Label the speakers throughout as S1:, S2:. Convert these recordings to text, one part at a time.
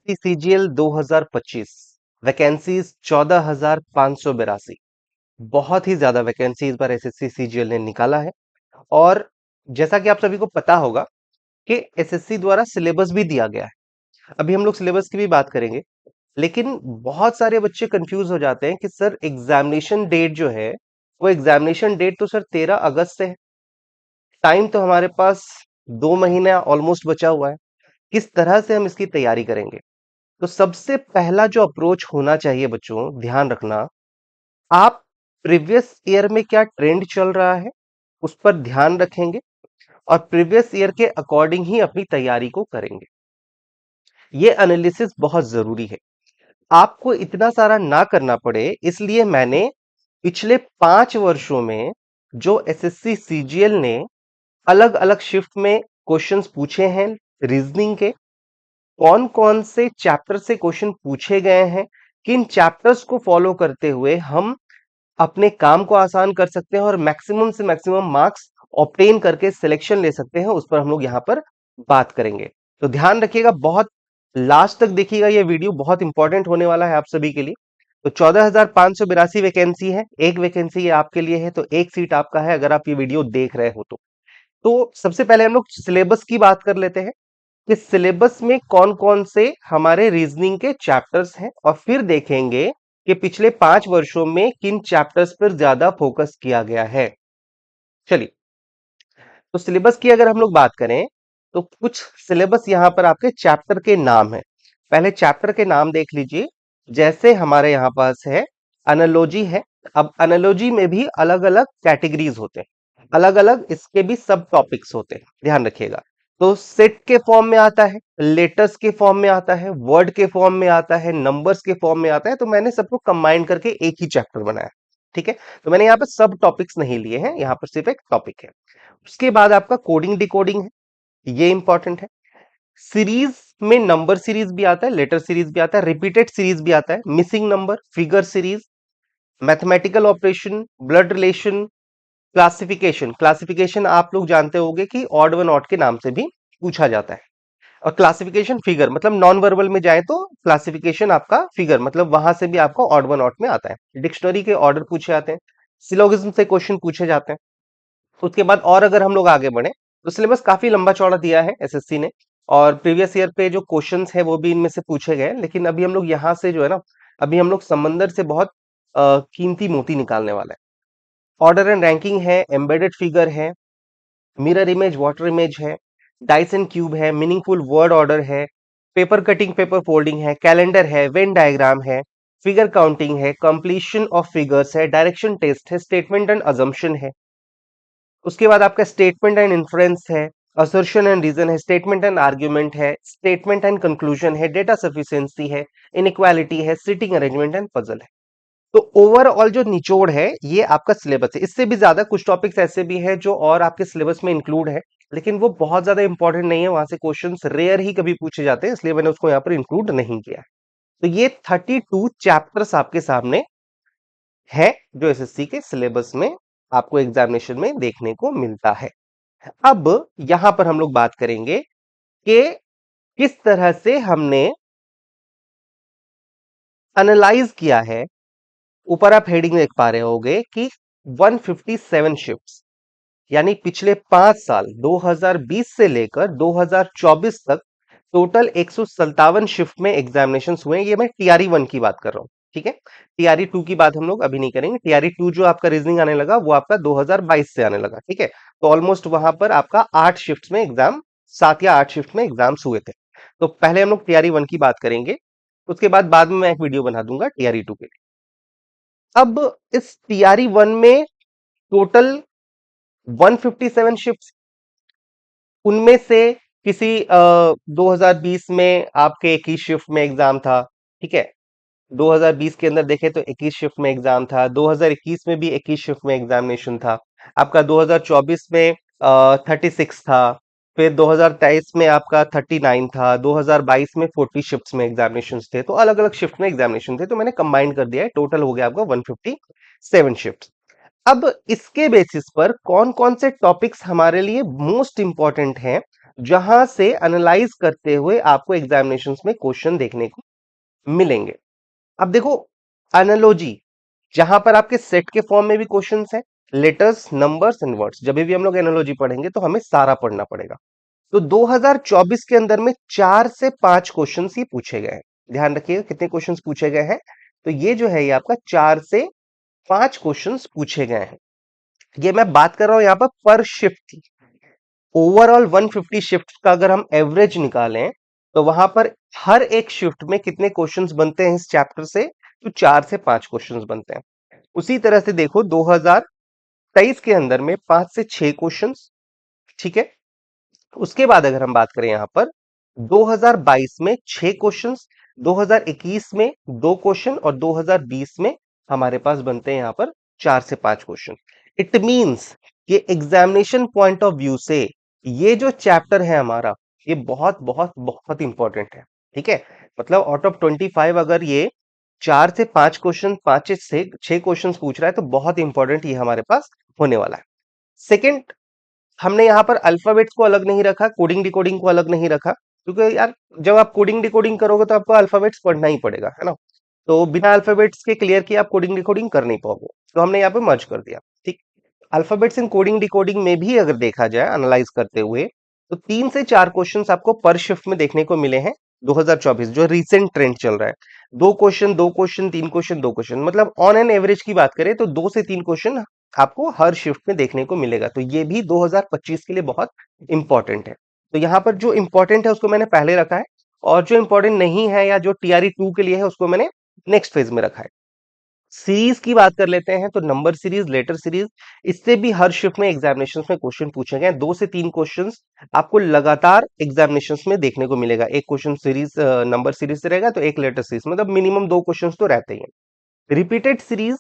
S1: CGL 2025 vacancies 14,582। बहुत ही ज्यादा vacancy इस बार एसएससी सीजीएल ने निकाला है। और जैसा कि आप सभी को पता होगा कि एसएससी द्वारा सिलेबस भी दिया गया है। अभी हम लोग सिलेबस की भी बात करेंगे, लेकिन बहुत सारे बच्चे कंफ्यूज हो जाते हैं कि सर एग्जामिनेशन डेट जो है, वो एग्जामिनेशन डेट तो सर 13 अगस्त से है। टाइम तो हमारे पास 2 महीना ऑलमोस्ट बचा हुआ है। किस तरह से हम इसकी तैयारी करेंगे? तो सबसे पहला जो अप्रोच होना चाहिए बच्चों, ध्यान रखना, आप प्रीवियस ईयर में क्या ट्रेंड चल रहा है उस पर ध्यान रखेंगे और प्रीवियस ईयर के अकॉर्डिंग ही अपनी तैयारी को करेंगे। ये एनालिसिस बहुत जरूरी है। आपको इतना सारा ना करना पड़े, इसलिए मैंने पिछले 5 वर्षों में जो एसएससी सीजीएल ने अलग अलग शिफ्ट में क्वेश्चंस पूछे हैं, रीजनिंग के कौन कौन से चैप्टर से क्वेश्चन पूछे गए हैं, किन चैप्टर्स को फॉलो करते हुए हम अपने काम को आसान कर सकते हैं और मैक्सिमम से मैक्सिमम मार्क्स ऑब्टेन करके सिलेक्शन ले सकते हैं, उस पर हम लोग यहाँ पर बात करेंगे। तो ध्यान रखिएगा, बहुत लास्ट तक देखिएगा, ये वीडियो बहुत इंपॉर्टेंट होने वाला है आप सभी के लिए। तो 14,582 वैकेंसी है, एक वैकेंसी ये आपके लिए है, तो एक सीट आपका है अगर आप ये वीडियो देख रहे हो तो सबसे पहले हम लोग सिलेबस की बात कर लेते हैं कि सिलेबस में कौन कौन से हमारे रीजनिंग के चैप्टर्स हैं, और फिर देखेंगे कि पिछले 5 वर्षों में किन चैप्टर्स पर ज्यादा फोकस किया गया है। चलिए, तो सिलेबस की अगर हम लोग बात करें तो कुछ सिलेबस यहां पर आपके चैप्टर के नाम है। पहले चैप्टर के नाम देख लीजिए। जैसे हमारे यहां पास है एनालॉजी है। अब एनालॉजी में भी अलग अलग कैटेगरीज होते हैं, अलग अलग इसके भी सब टॉपिक्स होते हैं, ध्यान रखिएगा। तो सेट के फॉर्म में आता है, लेटर्स के फॉर्म में आता है, वर्ड के फॉर्म में आता है, नंबर्स के फॉर्म में आता है। तो मैंने सबको कंबाइन करके एक ही चैप्टर बनाया, ठीक है। तो मैंने यहाँ पर सब टॉपिक्स नहीं लिए हैं, यहाँ पर सिर्फ एक टॉपिक है। उसके बाद आपका कोडिंग डिकोडिंग है, ये इंपॉर्टेंट है। सीरीज में नंबर सीरीज भी आता है, लेटर सीरीज भी आता है, रिपीटेड सीरीज भी आता है, missing number, figure series, mathematical operation, blood relation, classification. Classification आप लोग जानते होंगे कि ऑड वन ऑड के नाम से भी पूछा जाता है। और क्लासिफिकेशन फिगर मतलब नॉन वर्बल में जाए तो क्लासिफिकेशन आपका फिगर मतलब वहां से भी आपको ऑड वन ऑड में आता है। डिक्शनरी के ऑर्डर पूछे जाते हैं, सिलोगिज्म से क्वेश्चन पूछे जाते हैं। उसके बाद और अगर हम लोग आगे बढ़े तो सिलेबस काफी लंबा चौड़ा दिया है एसएससी ने, और प्रीवियस ईयर पे जो क्वेश्चंस है वो भी इनमें से पूछे गए। लेकिन अभी हम लोग यहाँ से जो है ना, अभी हम लोग समंदर से बहुत कीमती मोती निकालने वाला है। ऑर्डर एंड रैंकिंग है, एम्बेडेड फिगर है, मिरर इमेज, वाटर इमेज है, डाइस एंड क्यूब है, मीनिंगफुल वर्ड ऑर्डर है, पेपर कटिंग, पेपर फोल्डिंग है, कैलेंडर है, वेन डायग्राम है, फिगर काउंटिंग है, कंप्लीशन ऑफ फिगर्स है, डायरेक्शन टेस्ट है, स्टेटमेंट एंड अजम्पशन है। उसके बाद आपका स्टेटमेंट एंड इन्फ्रेंस है, असर्शन एंड रीजन है, स्टेटमेंट एंड आर्ग्यूमेंट है, स्टेटमेंट एंड कंक्लूजन है, डेटा सफिशिएंसी है, इनइक्वालिटी है, सिटिंग अरेंजमेंट एंड पजल है। तो ओवरऑल जो निचोड़ है ये आपका सिलेबस है। इससे भी ज्यादा कुछ टॉपिक्स ऐसे भी है जो और आपके सिलेबस में इंक्लूड है, लेकिन वो बहुत ज्यादा इंपॉर्टेंट नहीं है, वहां से क्वेश्चंस रेयर ही कभी पूछे जाते हैं, इसलिए मैंने उसको यहाँ पर इंक्लूड नहीं किया है। तो ये 32 चैप्टर्स आपके सामने है जो एसएससी के सिलेबस में आपको एग्जामिनेशन में देखने को मिलता है। अब यहां पर हम लोग बात करेंगे कि किस तरह से हमने एनालाइज किया है। ऊपर आप हेडिंग देख पा रहे होंगे कि 157 शिफ्ट्स, यानी पिछले 5 साल 2020 से लेकर 2024 तक टोटल 157 शिफ्ट में एग्जामिनेशन हुए हैं। ये मैं टीआरई 1 की बात कर रहा हूं, ठीक है। टीआरई 2 की बात हम लोग अभी नहीं करेंगे। टीआरई 2 जो आपका रीजनिंग आने लगा वो आपका 2022 से आने लगा, ठीक है। तो ऑलमोस्ट वहां पर आपका 8 शिफ्ट में एग्जाम, 7 या 8 शिफ्ट में एग्जाम्स हुए थे। तो पहले हम लोग टीआरई 1 की बात करेंगे, उसके बाद में मैं एक वीडियो बना दूंगा टीआरई 2 के लिए। अब इस टीआरई 1 में टोटल 157 शिफ्ट, उनमें से किसी 2020 में आपके 21 शिफ्ट में एग्जाम था, ठीक है। 2020 के अंदर देखें तो 21 शिफ्ट में एग्जाम था, 2021 में भी 21 शिफ्ट में एग्जामिनेशन था आपका, 2024 में 36 था, फिर 2023 में आपका 39 था, 2022 में 40 शिफ्ट्स में एग्जामिनेशन थे। तो अलग अलग शिफ्ट में एग्जामिनेशन थे, तो मैंने कंबाइन कर दिया है, टोटल हो गया आपका 157 शिफ्ट। अब इसके बेसिस पर कौन कौन से टॉपिक्स हमारे लिए मोस्ट इंपॉर्टेंट हैं जहां से एनालाइज करते हुए आपको एग्जामिनेशन में क्वेश्चन देखने को मिलेंगे। अब देखो, एनालॉजी, जहां पर आपके सेट के फॉर्म में भी क्वेश्चंस है, लेटर्स, नंबर्स एंड वर्ड्स, जब भी हम लोग एनालॉजी पढ़ेंगे तो हमें सारा पढ़ना पड़ेगा। तो 2024 के अंदर में 4 से 5 क्वेश्चंस ये पूछे गए हैं। ध्यान रखिएगा कितने क्वेश्चंस पूछे गए हैं। तो ये जो है ये आपका 4 से 5 क्वेश्चंस पूछे गए हैं। ये मैं बात कर रहा हूं यहां पर शिफ्ट की। ओवरऑल 150 शिफ्ट का अगर हम एवरेज निकालें तो वहां पर हर एक शिफ्ट में कितने क्वेश्चंस बनते हैं इस चैप्टर से? तो 4 से 5 क्वेश्चंस बनते हैं। उसी तरह से देखो 2023 के अंदर में 5 से 6 क्वेश्चंस, ठीक है। उसके बाद अगर हम बात करें यहां पर 2022 में 6 क्वेश्चंस, 2021 में 2 क्वेश्चन और 2020 में हमारे पास बनते हैं यहां पर 4 से 5 क्वेश्चन। इट मींस ये एग्जामिनेशन पॉइंट ऑफ व्यू से ये जो चैप्टर है हमारा, ये बहुत बहुत बहुत इंपॉर्टेंट है। ठीक है, मतलब आउट ऑफ 25 अगर ये 4 से 5 क्वेश्चन, 5 से 6 क्वेश्चन पूछ रहा है तो बहुत इंपॉर्टेंट ये हमारे पास होने वाला है। सेकेंड, हमने यहाँ पर अल्फाबेट्स को अलग नहीं रखा, कोडिंग डिकोडिंग को अलग नहीं रखा, क्योंकि यार जब आप कोडिंग डिकोडिंग करोगे तो आपको अल्फाबेट्स पढ़ना ही पड़ेगा, है ना। तो बिना अल्फाबेट्स के क्लियर किए आप कोडिंग डिकोडिंग कर नहीं पाओगे, तो हमने यहाँ पे मर्ज कर दिया। ठीक, अल्फाबेट्स इन कोडिंग डिकोडिंग में भी अगर देखा जाए एनालाइज करते हुए तो 3 से 4 क्वेश्चंस आपको पर शिफ्ट में देखने को मिले हैं। 2024 जो रिसेंट ट्रेंड चल रहा है, 2 क्वेश्चन 2 क्वेश्चन 3 क्वेश्चन 2 क्वेश्चन, मतलब ऑन एन एवरेज की बात करें तो 2 से 3 क्वेश्चन आपको हर शिफ्ट में देखने को मिलेगा। तो ये भी 2025 के लिए बहुत इंपॉर्टेंट है। तो यहाँ पर जो इंपॉर्टेंट है उसको मैंने पहले रखा है, और जो इंपॉर्टेंट नहीं है या जो TRE 2 के लिए है उसको मैंने नेक्स्ट फेज में रखा है। सीरीज की बात कर लेते हैं तो नंबर सीरीज, लेटर सीरीज, इससे भी हर शिफ्ट में एग्जामिनेशन में क्वेश्चन पूछे गए। 2 से 3 क्वेश्चन आपको लगातार एग्जामिनेशन में देखने को मिलेगा। एक क्वेश्चन सीरीज नंबर सीरीज से रहेगा तो एक लेटर सीरीज, मतलब मिनिमम 2 क्वेश्चन तो रहते ही हैं। रिपीटेड सीरीज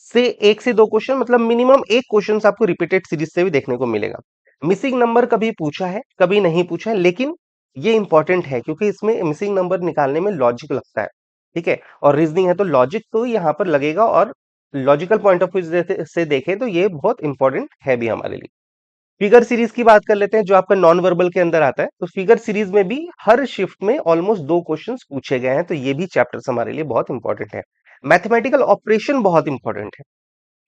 S1: से 1 से 2 क्वेश्चन, मतलब मिनिमम एक क्वेश्चन आपको रिपीटेड सीरीज से भी देखने को मिलेगा। मिसिंग नंबर कभी पूछा है कभी नहीं पूछा है, लेकिन ये इंपॉर्टेंट है क्योंकि इसमें मिसिंग नंबर निकालने में लॉजिक लगता है। ठीक है, और रीजनिंग है तो लॉजिक तो यहाँ पर लगेगा, और लॉजिकल पॉइंट ऑफ व्यू से देखें तो ये बहुत इंपॉर्टेंट है भी हमारे लिए। फिगर सीरीज की बात कर लेते हैं जो आपका नॉन वर्बल के अंदर आता है। तो फिगर सीरीज में भी हर शिफ्ट में ऑलमोस्ट 2 क्वेश्चंस पूछे गए हैं, तो ये भी चैप्टर्स हमारे लिए बहुत इंपॉर्टेंट है। मैथमेटिकल ऑपरेशन बहुत इंपॉर्टेंट है।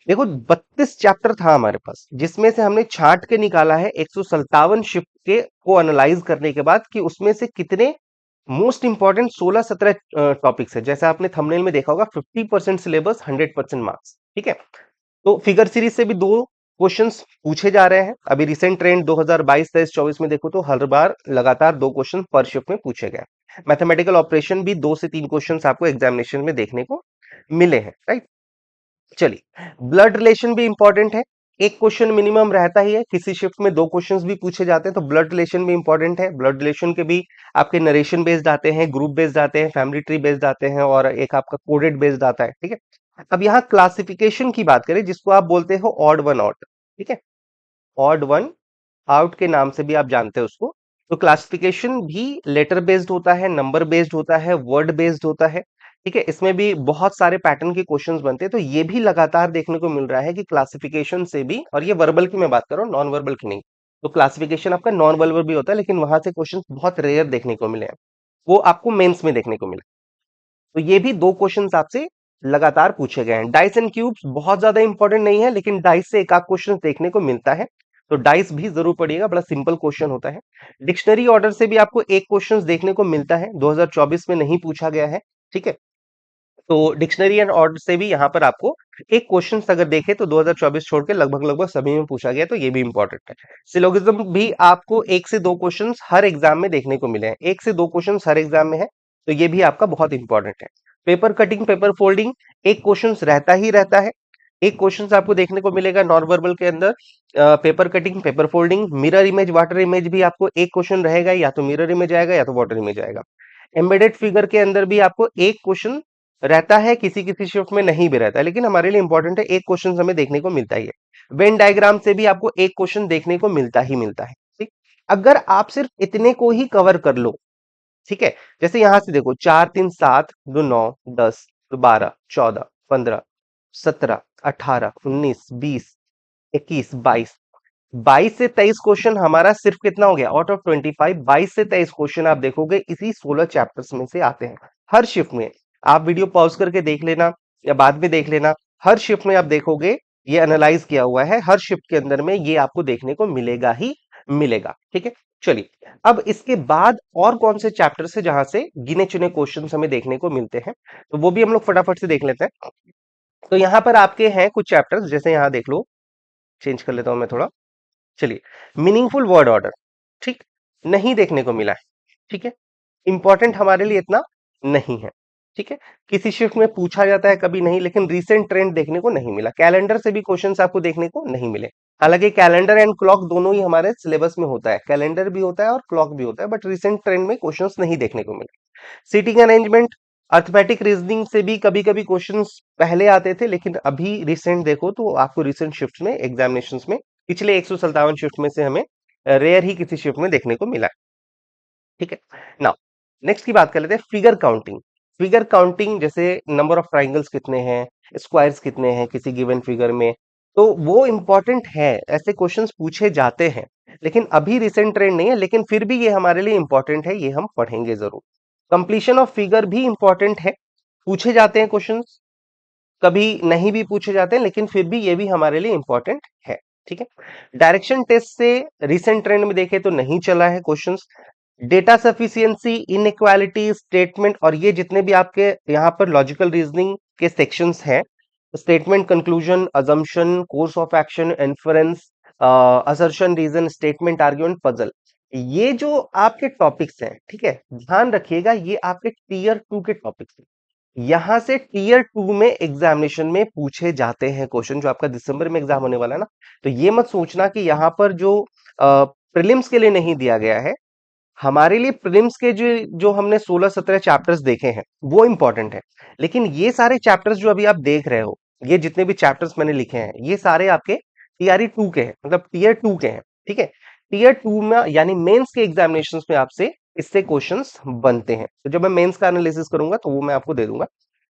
S1: देखो 32 चैप्टर था हमारे पास, जिसमें से हमने छांट के निकाला है 157 शिफ्ट के को एनालाइज करने के बाद कि उसमें से कितने मोस्ट इंपॉर्टेंट 16-17 टॉपिक्स है। जैसे आपने थंबनेल में देखा होगा 50% सिलेबस 100% मार्क्स। ठीक है, तो फिगर सीरीज से भी 2 क्वेश्चंस पूछे जा रहे हैं। अभी रिसेंट ट्रेंड 2022, 23, 24 में देखो तो हर बार लगातार 2 क्वेश्चन पर शिफ्ट में पूछे गए। मैथमेटिकल ऑपरेशन भी 2 से 3 क्वेश्चंस आपको एग्जामिनेशन में देखने को मिले हैं, राइट। चलिए, ब्लड रिलेशन भी इंपॉर्टेंट है। एक क्वेश्चन मिनिमम रहता ही है, किसी शिफ्ट में 2 क्वेश्चंस भी पूछे जाते हैं, तो ब्लड रिलेशन भी इंपॉर्टेंट है। ब्लड रिलेशन के भी आपके नरेशन बेस्ड आते हैं, ग्रुप बेस्ड आते हैं, फैमिली ट्री बेस्ड आते हैं, और एक आपका कोडेड बेस्ड आता है। ठीक है, अब यहाँ क्लासिफिकेशन की बात करें जिसको आप बोलते हो ऑड वन आउट। ठीक है, ऑड वन आउट के नाम से भी आप जानते हो उसको। तो क्लासिफिकेशन भी लेटर बेस्ड होता है, नंबर बेस्ड होता है, वर्ड बेस्ड होता है। ठीक है, इसमें भी बहुत सारे पैटर्न के क्वेश्चंस बनते हैं, तो ये भी लगातार देखने को मिल रहा है कि क्लासिफिकेशन से भी, और ये वर्बल की मैं बात कर रहा हूँ, नॉन वर्बल की नहीं। तो क्लासिफिकेशन आपका नॉन वर्बल भी होता है, लेकिन वहां से क्वेश्चन बहुत रेयर देखने को मिले हैं, वो आपको मेंस में देखने को मिले। तो ये भी 2 क्वेश्चंस आपसे लगातार पूछे गए हैं। डाइस एंड क्यूब्स बहुत ज्यादा इंपॉर्टेंट नहीं है, लेकिन डाइस से एक आध क्वेश्चन देखने को मिलता है, तो डाइस भी जरूर पढ़िएगा, बड़ा सिंपल क्वेश्चन होता है। डिक्शनरी ऑर्डर से भी आपको एक क्वेश्चन देखने को मिलता है, 2024 में नहीं पूछा गया है। ठीक है, तो डिक्शनरी एंड ऑर्डर से भी यहाँ पर आपको एक क्वेश्चन अगर देखें तो 2024 छोड़ के लगभग लगभग सभी में पूछा गया, तो ये भी इंपॉर्टेंट है। सिलोगिज्म भी आपको 1 से 2 क्वेश्चन हर एग्जाम में देखने को मिले हैं, 1 से 2 क्वेश्चन हर एग्जाम में है, तो ये भी आपका बहुत इंपॉर्टेंट है। पेपर कटिंग, पेपर फोल्डिंग, एक क्वेश्चन रहता ही रहता है। एक क्वेश्चन आपको देखने को मिलेगा नॉन वर्बल के अंदर। Paper cutting, paper folding, mirror image, water image भी आपको एक क्वेश्चन रहेगा, या तो मिरर इमेज आएगा या तो वाटर इमेज आएगा। एम्बेडेड फिगर के अंदर भी आपको एक क्वेश्चन रहता है, किसी किसी शिफ्ट में नहीं भी रहता है, लेकिन हमारे लिए इंपॉर्टेंट है, एक क्वेश्चन हमें देखने को मिलता ही है। वेन डायग्राम से भी आपको एक क्वेश्चन देखने को मिलता ही मिलता है। ठीक, अगर आप सिर्फ इतने को ही कवर कर लो, ठीक है, जैसे यहां से देखो 4 3 7 2 9 10 12 14 15 17 18 19 20 21 22, 22 से 23 क्वेश्चन हमारा सिर्फ कितना हो गया, आउट ऑफ 25 22 से 23 क्वेश्चन आप देखोगे इसी 16 चैप्टर्स में से आते हैं हर शिफ्ट में। आप वीडियो पॉज करके देख लेना या बाद में देख लेना, हर शिफ्ट में आप देखोगे ये एनालाइज किया हुआ है, हर शिफ्ट के अंदर में ये आपको देखने को मिलेगा ही मिलेगा। ठीक है, चलिए अब इसके बाद और कौन से चैप्टर से जहां से गिने चुने क्वेश्चन हमें देखने को मिलते हैं, तो वो भी हम लोग फटाफट से देख लेते हैं। तो यहाँ पर आपके हैं कुछ चैप्टर्स, जैसे यहाँ देख लो, चेंज कर लेता हूं मैं थोड़ा। चलिए, मीनिंगफुल वर्ड ऑर्डर, ठीक, नहीं देखने को मिला है। ठीक है, इंपॉर्टेंट हमारे लिए इतना नहीं है। ठीक है, किसी शिफ्ट में पूछा जाता है कभी नहीं, लेकिन रीसेंट ट्रेंड देखने को नहीं मिला। कैलेंडर से भी क्वेश्चंस आपको देखने को नहीं मिले। हालांकि कैलेंडर एंड क्लॉक दोनों ही हमारे सिलेबस में होता है, कैलेंडर भी होता है और क्लॉक भी होता है, बट रिसेंट ट्रेंड में क्वेश्चंस नहीं देखने को मिले। सीटिंग अरेंजमेंट, अर्थमेटिक रीजनिंग से भी कभी कभी क्वेश्चंस पहले आते थे, लेकिन अभी रिसेंट देखो तो आपको रिसेंट शिफ्ट में एग्जामिनेशंस में पिछले 157 शिफ्ट में से हमें रेयर ही किसी शिफ्ट में देखने को मिला है। ठीक है, नाउ नेक्स्ट की बात कर लेते हैं, फिगर काउंटिंग। फिगर काउंटिंग जैसे नंबर ऑफ ट्राइंगल्स कितने हैं, स्क्वायर्स कितने हैं किसी गिवन फिगर में, तो वो इंपॉर्टेंट है, ऐसे क्वेश्चंस पूछे जाते हैं, लेकिन अभी रिसेंट ट्रेंड नहीं है, लेकिन फिर भी ये हमारे लिए इंपॉर्टेंट है, ये हम पढ़ेंगे जरूर। कंप्लीशन ऑफ फिगर भी इंपॉर्टेंट है, पूछे जाते हैं क्वेश्चंस, कभी नहीं भी पूछे जाते हैं, लेकिन फिर भी ये भी हमारे लिए इंपॉर्टेंट है। ठीक है, डायरेक्शन टेस्ट से रिसेंट ट्रेंड में देखे तो नहीं चला है questions. Data sufficiency, inequality statement, और ये जितने भी आपके यहाँ पर लॉजिकल रीजनिंग के सेक्शंस हैं, statement, conclusion, assumption, course of action, inference, assertion, reason, statement, argument, puzzle, ये जो आपके टॉपिक्स हैं, ठीक है, ध्यान रखिएगा ये आपके टीयर 2 के टॉपिक्स हैं। यहां से टीयर 2 में एग्जामिनेशन में पूछे जाते हैं क्वेश्चन, जो आपका दिसंबर में एग्जाम होने वाला है ना, तो ये मत सोचना कि यहाँ पर जो प्रीलिम्स के लिए नहीं दिया गया है। हमारे लिए प्रीलिम्स के जो जो हमने 16-17 चैप्टर्स देखे हैं वो इंपॉर्टेंट है, लेकिन ये सारे चैप्टर्स जो अभी आप देख रहे हो, ये जितने भी चैप्टर्स मैंने लिखे हैं, ये सारे आपके टीआरई 2 के हैं, मतलब टीयर 2 के हैं। ठीक है, टीयर 2 में यानी मेंस के एग्जामिनेशंस में आपसे इससे क्वेश्चंस बनते हैं, तो जब मैं मेंस का एनालिसिस करूंगा तो वो मैं आपको दे दूंगा।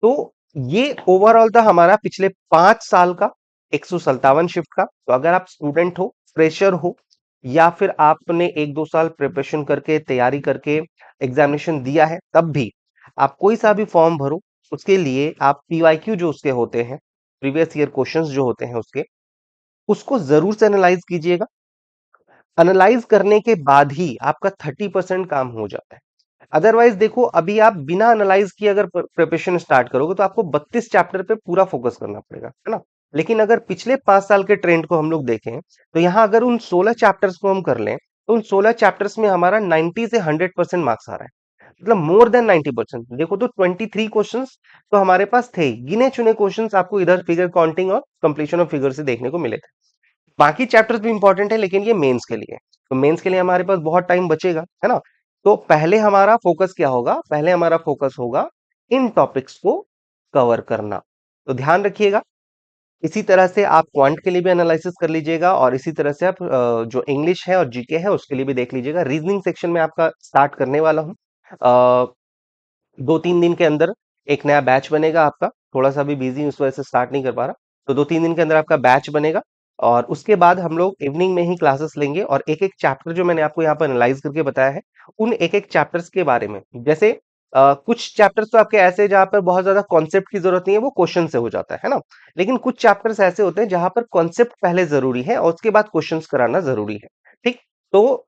S1: तो ये ओवरऑल था हमारा पिछले 5 साल का 157 शिफ्ट का। तो अगर आप स्टूडेंट हो, फ्रेशर हो, या फिर आपने 1-2 साल प्रिपरेशन करके तैयारी करके एग्जामिनेशन दिया है, तब भी आप कोई सा भी फॉर्म भरो, उसके लिए आप पीवाईक्यू जो उसके होते हैं, प्रीवियस ईयर क्वेश्चंस जो होते हैं उसके, उसको जरूर से एनालाइज कीजिएगा। एनालाइज करने के बाद ही आपका 30% काम हो जाता है। अदरवाइज देखो, अभी आप बिना एनालाइज किए अगर प्रिपरेशन स्टार्ट करोगे तो आपको 32 चैप्टर पे पूरा फोकस करना पड़ेगा, है ना। लेकिन अगर पिछले 5 साल के ट्रेंड को हम लोग देखें, तो यहाँ अगर उन 16 चैप्टर्स को हम कर लें, तो उन 16 चैप्टर्स में हमारा 90 से 100% मार्क्स आ रहा है, मतलब मोर देन 90%। देखो तो 23 क्वेश्चंस तो हमारे पास थे, गिने चुने क्वेश्चंस आपको इधर फिगर काउंटिंग और कंप्लीशन ऑफ फिगर से देखने को मिले थे। बाकी चैप्टर्स भी इंपॉर्टेंट है, लेकिन ये मेंस के लिए, तो मेंस के लिए हमारे पास बहुत टाइम बचेगा, है ना। तो पहले हमारा फोकस क्या होगा, पहले हमारा फोकस होगा इन टॉपिक्स को कवर करना। तो ध्यान रखिएगा, इसी तरह से आप क्वांट के लिए भी एनालिसिस कर लीजिएगा, और इसी तरह से आप जो इंग्लिश है और जीके है उसके लिए भी देख लीजिएगा। रीजनिंग सेक्शन में आपका स्टार्ट करने वाला हूँ, 2-3 दिन के अंदर एक नया बैच बनेगा आपका। थोड़ा सा भी बिजी उस वजह से स्टार्ट नहीं कर पा रहा, तो 2-3 दिन के अंदर आपका बैच बनेगा, और उसके बाद हम लोग इवनिंग में ही क्लासेस लेंगे, और एक एक चैप्टर जो मैंने आपको यहाँ पर एनालाइज करके बताया है, उन एक एक चैप्टर्स के बारे में, जैसे कुछ चैप्टर्स तो आपके ऐसे हैं जहां पर बहुत ज्यादा कॉन्सेप्ट की जरूरत नहीं है, वो क्वेश्चन से हो जाता है ना। लेकिन कुछ चैप्टर्स ऐसे होते हैं जहां पर कॉन्सेप्ट पहले जरूरी है और उसके बाद क्वेश्चंस कराना जरूरी है। ठीक, तो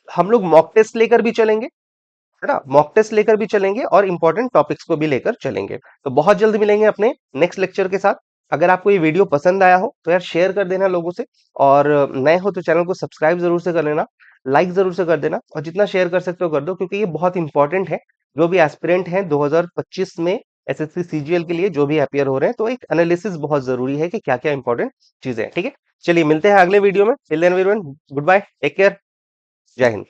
S1: हम लोग मॉक टेस्ट लेकर भी चलेंगे, है ना, मॉक टेस्ट लेकर भी चलेंगे और इंपॉर्टेंट टॉपिक्स को भी लेकर चलेंगे। तो बहुत जल्द मिलेंगे अपने नेक्स्ट लेक्चर के साथ। अगर आपको ये वीडियो पसंद आया हो तो यार शेयर कर देना लोगों से, और नए हो तो चैनल को सब्सक्राइब जरूर से कर लेना, लाइक जरूर से कर देना, और जितना शेयर कर सकते हो कर दो, क्योंकि ये बहुत इंपॉर्टेंट है। जो भी एस्पिरेंट हैं 2025 में एसएससी सीजीएल के लिए जो भी अपियर हो रहे हैं, तो एक एनालिसिस बहुत जरूरी है कि क्या क्या इंपॉर्टेंट चीजें हैं। ठीक है, चलिए मिलते हैं अगले वीडियो में। Till then everyone, good bye, take care, जय हिंद।